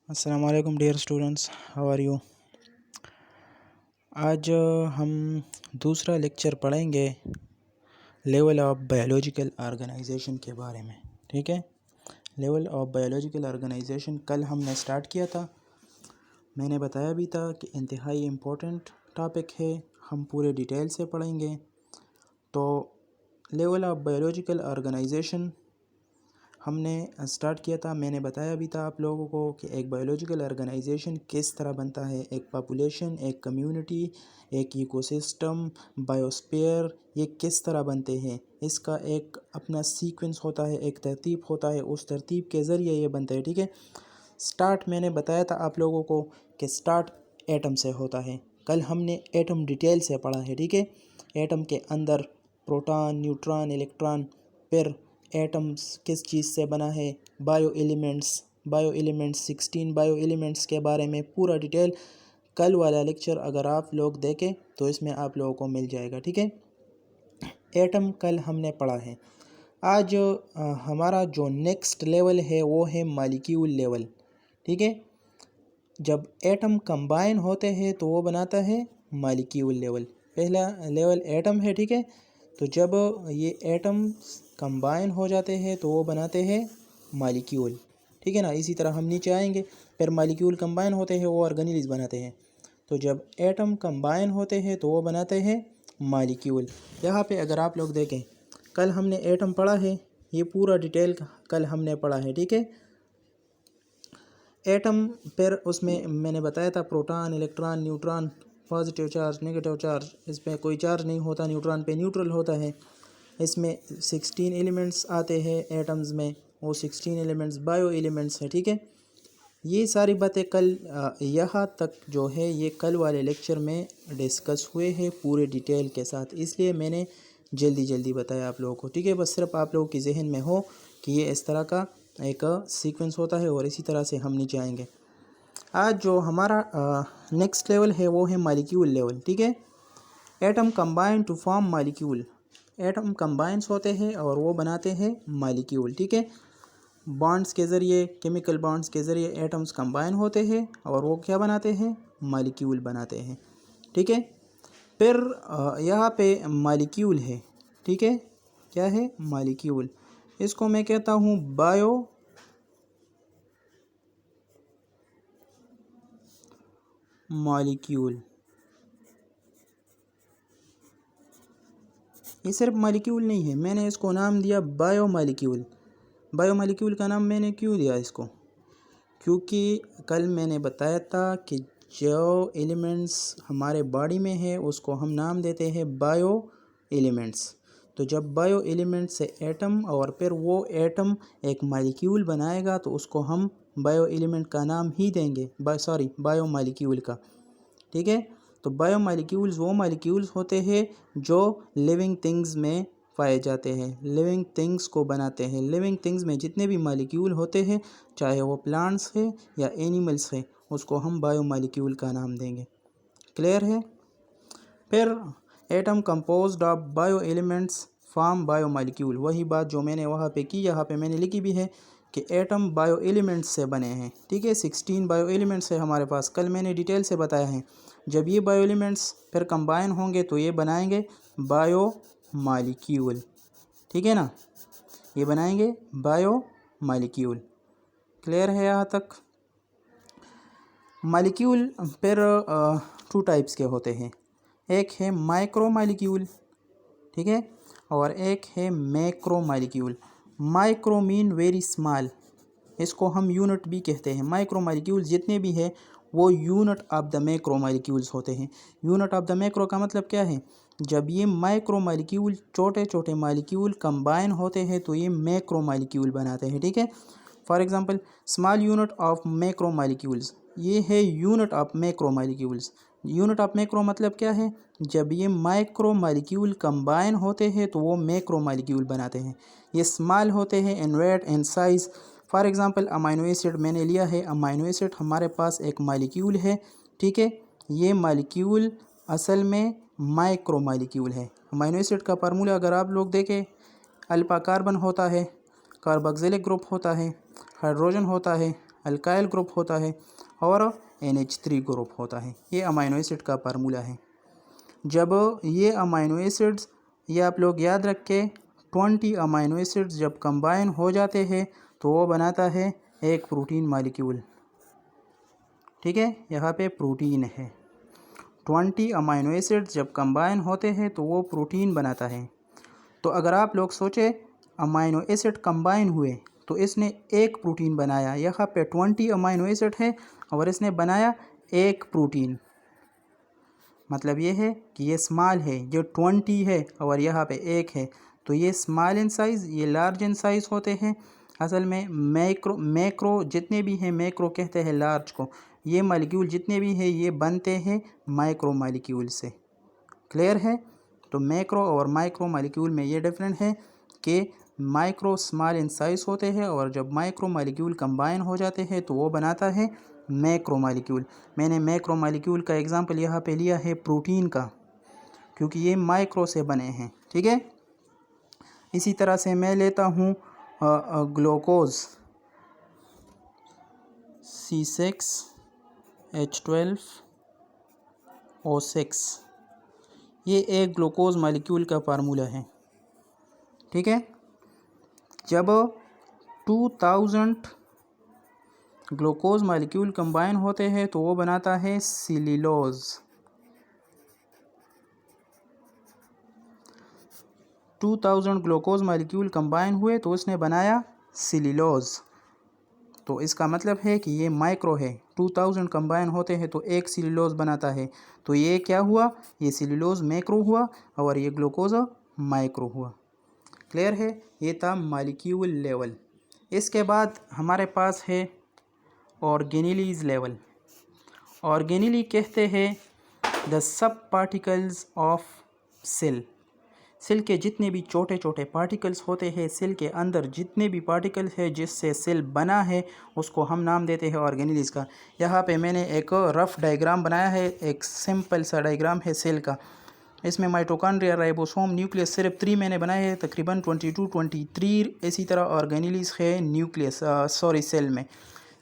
अस्सलाम वालेकुम dear students, how are you. आज हम दूसरा लेक्चर पढ़ेंगे लेवल ऑफ बायोलॉजिकल ऑर्गेनाइजेशन के बारे में। ठीक है, लेवल ऑफ बायोलॉजिकल ऑर्गेनाइजेशन कल हमने स्टार्ट किया था। मैंने बताया भी था कि इंतहाई इम्पोर्टेंट टॉपिक है, हम पूरे डिटेल से पढ़ेंगे। तो लेवल ऑफ बायोलॉजिकल ऑर्गेनाइजेशन हमने स्टार्ट किया था। मैंने बताया भी था आप लोगों को कि एक बायोलॉजिकल ऑर्गेनाइजेशन किस तरह बनता है, एक पॉपुलेशन, एक कम्युनिटी, एक इकोसिस्टम, बायोस्फीयर, ये किस तरह बनते हैं। इसका एक अपना सीक्वेंस होता है, एक तरतीब होता है, उस तरतीब के ज़रिए ये बनता है। ठीक है, स्टार्ट मैंने बताया था आप लोगों को कि स्टार्ट एटम से होता है। कल हमने एटम डिटेल से पढ़ा है। ठीक है, एटम के अंदर प्रोटॉन, न्यूट्रॉन, इलेक्ट्रॉन, फिर एटम्स किस चीज़ से बना है, बायो एलिमेंट्स 16 बायो एलिमेंट्स के बारे में पूरा डिटेल कल वाला लेक्चर अगर आप लोग देखें तो इसमें आप लोगों को मिल जाएगा। ठीक है, एटम कल हमने पढ़ा है। आज हमारा जो नेक्स्ट लेवल है वो है मॉलिक्यूल लेवल। ठीक है, जब एटम कंबाइन होते हैं तो वो बनाता है मॉलिक्यूल लेवल। पहला लेवल एटम है। ठीक है, तो जब ये एटम कंबाइन हो जाते हैं तो वो बनाते हैं मॉलिक्यूल। ठीक है ना, इसी तरह हम नीचे आएंगे, फिर मॉलिक्यूल कंबाइन होते हैं वो ऑर्गेनेल्स बनाते हैं। तो जब एटम कंबाइन होते हैं तो वो बनाते हैं मॉलिक्यूल। यहाँ पे अगर आप लोग देखें, कल हमने एटम पढ़ा है, ये पूरा डिटेल कल हमने पढ़ा है। ठीक है, एटम फिर उसमें मैंने बताया था proton, electron, neutron, positive charge, negative charge, इसमें कोई चार्ज नहीं होता, न्यूट्रॉन पे न्यूट्रल होता है। इसमें 16 एलिमेंट्स आते हैं एटम्स में, वो 16 एलिमेंट्स बायो एलिमेंट्स हैं। ठीक है, ये सारी बातें कल यहाँ तक जो है ये कल वाले लेक्चर में डिस्कस हुए हैं पूरे डिटेल के साथ, इसलिए मैंने जल्दी जल्दी बताया आप लोगों को। ठीक है, बस सिर्फ आप लोगों के जहन में हो कि ये इस तरह का एक सीक्वेंस होता है और इसी तरह से हम नीचे आएंगे। आज जो हमारा नेक्स्ट लेवल है वो है मॉलिक्यूल लेवल। ठीक है, atom combine to form molecule, atom combines होते हैं और वो बनाते हैं मॉलिक्यूल। ठीक है, बॉन्ड्स के ज़रिए, केमिकल बॉन्ड्स के ज़रिए एटम्स कंबाइन होते हैं और वो क्या बनाते हैं, मॉलिक्यूल बनाते हैं। ठीक है, फिर यहाँ पे मॉलिक्यूल है। ठीक है, क्या है, मॉलिक्यूल। इसको मैं कहता हूँ बायो मॉलिक्यूल। ये सिर्फ मॉलिक्यूल नहीं है, मैंने इसको नाम दिया बायो मॉलिक्यूल। बायो मॉलिक्यूल का नाम मैंने क्यों दिया इसको, क्योंकि कल मैंने बताया था कि जो एलिमेंट्स हमारे बॉडी में है उसको हम नाम देते हैं बायो एलिमेंट्स। तो जब बायो एलिमेंट से एटम और फिर वो एटम एक मॉलिक्यूल बनाएगा तो उसको हम बायो एलिमेंट का नाम ही देंगे, बायो मॉलिक्यूल का। ठीक है, तो बायो मॉलिक्यूल्स वो मॉलिक्यूल्स होते हैं जो लिविंग थिंग्स में पाए जाते हैं, लिविंग थिंग्स को बनाते हैं। लिविंग थिंग्स में जितने भी मॉलिक्यूल होते हैं, चाहे वो प्लांट्स है या एनिमल्स है, उसको हम बायो मॉलिक्यूल का नाम देंगे। क्लियर है। फिर atom composed of bio elements form bio molecule, वही बात जो मैंने वहाँ पे की यहाँ पे मैंने लिखी भी है कि एटम बायो एलिमेंट्स से बने हैं। ठीक है, 16 बायो एलिमेंट्स है हमारे पास, कल मैंने डिटेल से बताया है। जब ये बायो एलिमेंट्स फिर कंबाइन होंगे तो ये बनाएंगे बायो मॉलिक्यूल। ठीक है ना, ये बनाएंगे बायो मॉलिक्यूल। क्लियर है यहाँ तक। मॉलिक्यूल फिर 2 टाइप्स के होते हैं, एक है माइक्रो मॉलिक्यूल, ठीक है, और एक है macro molecule. Micro mean very small, इसको हम यूनिट भी कहते हैं। माइक्रो मॉलिक्यूल्स जितने भी हैं वो unit of the macro molecules होते हैं। यूनिट ऑफ द मैक्रो का मतलब क्या है, जब ये माइक्रो मॉलिक्यूल छोटे छोटे मॉलिक्यूल कंबाइन होते हैं तो ये मैक्रो मॉलिक्यूल बनाते हैं। ठीक है, for example small unit of macro molecules, ये है unit of macro molecules. Unit of macro मतलब क्या है, जब ये माइक्रो मॉलिक्यूल कंबाइन होते हैं तो वो मैक्रो मॉलिक्यूल बनाते हैं। ये स्मॉल होते हैं in weight and size. For example amino acid मैंने लिया है, अमाइनो एसिड हमारे पास एक मॉलिक्यूल है। ठीक है, ये मॉलिक्यूल असल में माइक्रो मॉलिक्यूल है। अमाइनो एसिड का फार्मूला अगर आप लोग देखें, अल्फा कार्बन होता है, कार्बोक्सिलिक ग्रुप होता है, हाइड्रोजन होता है, अल्काइल ग्रुप होता है और NH3 ग्रुप होता है। ये अमाइनो एसिड का फार्मूला है। जब ये अमाइनो एसिड्स, ये आप लोग याद रखें, 20 अमाइनो एसिड्स जब कंबाइन हो जाते हैं तो वो बनाता है एक प्रोटीन मॉलिक्यूल। ठीक है, यहाँ पे प्रोटीन है। 20 अमाइनो एसिड्स जब कंबाइन होते हैं तो वो प्रोटीन बनाता है। तो अगर आप लोग सोचें अमाइनो एसिड कंबाइन हुए तो इसने एक प्रोटीन बनाया। यहाँ पे 20 अमाइनो एसिड है और इसने बनाया एक प्रोटीन। मतलब ये है कि ये स्मॉल है, ये 20 है और यहाँ पे एक है, तो ये स्मॉल इन साइज़, ये लार्ज इन साइज़ होते हैं। असल में मैक्रो जितने भी हैं, मैक्रो कहते हैं लार्ज को। ये मॉलिक्यूल जितने भी हैं ये बनते हैं माइक्रो मॉलिक्यूल से। क्लियर है? तो मैक्रो और माइक्रो मॉलिक्यूल में ये डिफरेंट है कि माइक्रो स्मॉल इन साइज़ होते हैं और जब माइक्रो मॉलिक्यूल कंबाइन हो जाते हैं तो वो बनाता है मैक्रो मॉलिक्यूल। मैंने मैक्रो मॉलिक्यूल का एग्जांपल यहाँ पे लिया है प्रोटीन का, क्योंकि ये माइक्रो से बने हैं। ठीक है, इसी तरह से मैं लेता हूँ ग्लूकोज C6H12O6। ये एक ग्लूकोज मॉलिक्यूल का फार्मूला है। ठीक है, जब 2000 ग्लूकोज मॉलिक्यूल कंबाइन होते हैं तो वो बनाता है सेल्यूलोज। 2000 ग्लूकोज मॉलिक्यूल कंबाइन हुए तो उसने बनाया सेल्यूलोज। तो इसका मतलब है कि ये माइक्रो है। 2000 कंबाइन होते हैं तो एक सेल्यूलोज बनाता है। तो ये क्या हुआ? ये सेल्यूलोज मैक्रो हुआ और ये ग्लूकोज माइक्रो हुआ। क्लियर है? ये था मॉलिक्यूल लेवल। इसके बाद हमारे पास है ऑर्गेनेलीज लेवल। ऑर्गेनेली कहते हैं the sub particles of cell. Cell के जितने भी छोटे छोटे पार्टिकल्स होते हैं, सेल के अंदर जितने भी पार्टिकल्स हैं जिससे सेल बना है, उसको हम नाम देते हैं ऑर्गेनेलीज का। यहाँ पे मैंने एक रफ डायग्राम बनाया है, एक सिंपल सा डायग्राम है सेल का। इसमें माइटोकॉन्ड्रिया, राइबोसोम, न्यूक्लियस सिर्फ 3 मैंने बनाए हैं, तकरीबन 22 23 इसी तरह ऑर्गेनेलीज है न्यूक्लियस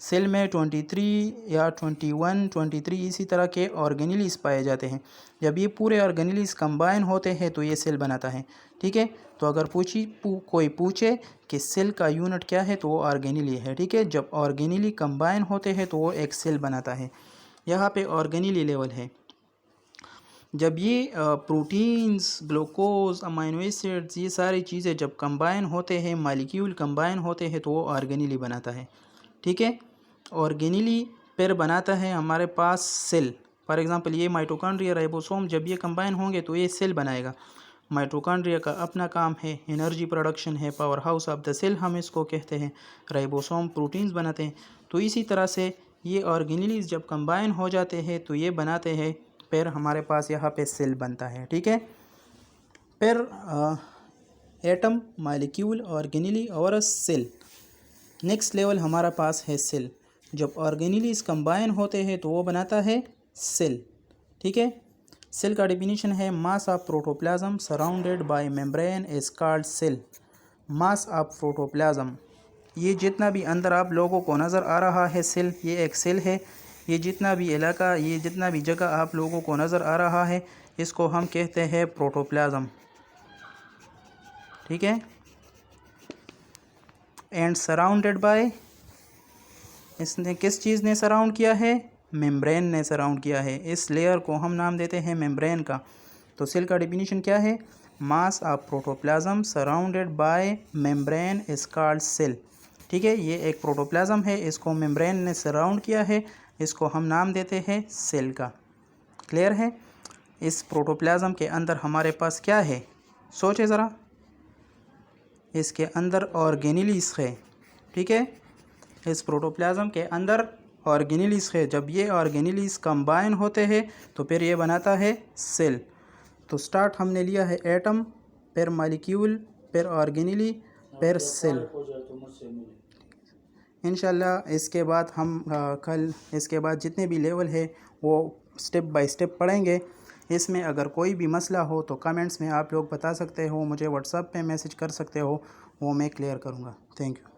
सेल में 23 या 21 23 इसी तरह के ऑर्गेनेलीज पाए जाते हैं। जब ये पूरे ऑर्गेनेलीज कंबाइन होते हैं तो ये सेल बनाता है। ठीक है, तो अगर कोई पूछे कि सेल का यूनिट क्या है तो वो ऑर्गेनेली है। ठीक है, जब ऑर्गेनेली कंबाइन होते हैं तो वो एक सेल बनाता है। यहाँ पे ऑर्गेनेली लेवल है। जब ये प्रोटीन्स, ग्लूकोज, अमाइनो एसिड्स, ये सारी चीज़ें जब कंबाइन होते हैं, मॉलिक्यूल कंबाइन होते हैं तो वो ऑर्गेनेली बनाता है। ठीक है, ऑर्गेनेली फिर बनाता है हमारे पास सेल। फॉर एग्जांपल ये माइटोकॉन्ड्रिया, राइबोसोम जब ये कंबाइन होंगे तो ये सेल बनाएगा। माइटोकॉन्ड्रिया का अपना काम है, एनर्जी प्रोडक्शन है, power house of the cell हम इसको कहते हैं। राइबोसोम प्रोटीन्स बनाते हैं। तो इसी तरह से ये ऑर्गेनेलीज जब कंबाइन हो जाते हैं तो ये बनाते हैं, फिर हमारे पास यहाँ पे सेल बनता है। ठीक है, फिर एटम, मॉलिक्यूल, ऑर्गेनेली और सेल। नेक्स्ट लेवल हमारा पास है सेल। जब ऑर्गेनेलीज कंबाइन होते हैं तो वो बनाता है सेल। ठीक है, सेल का डेफिनेशन है mass of protoplasm surrounded by membrane is called cell. Mass of protoplasm, ये जितना भी अंदर आप लोगों को नज़र आ रहा है सेल, ये एक सेल है। ये जितना भी इलाका, ये जितना भी जगह आप लोगों को नज़र आ रहा है, इसको हम कहते हैं प्रोटोप्लाज्म। ठीक है, एंड सराउंडेड बाय, इसने किस चीज़ ने सराउंड किया है? मेम्ब्रेन ने सराउंड किया है। इस लेयर को हम नाम देते हैं मेम्ब्रेन का। तो सेल का डेफिनेशन क्या है? Mass of protoplasm surrounded by membrane is called cell. ठीक है, ये एक प्रोटोप्लाज्म है, इसको मेम्ब्रेन ने सराउंड किया है, इसको हम नाम देते हैं सेल का। क्लियर है? इस प्रोटोप्लाज्म के अंदर हमारे पास क्या है? सोचे ज़रा, इसके अंदर ऑर्गेनेलीज है। ठीक है, इस प्रोटोप्लाज्म के अंदर ऑर्गेनेलीज है। जब ये ऑर्गेनेलीज कंबाइन होते हैं तो फिर ये बनाता है सेल। तो स्टार्ट हमने लिया है एटम, फिर मॉलिक्यूल, फिर ऑर्गेनेली, फिर सेल। इंशाल्लाह इसके बाद हम कल इसके बाद जितने भी लेवल है वो स्टेप बाय स्टेप पढ़ेंगे। इसमें अगर कोई भी मसला हो तो कमेंट्स में आप लोग बता सकते हो, मुझे व्हाट्सएप पे मैसेज कर सकते हो, वो मैं क्लियर करूँगा। Thank you.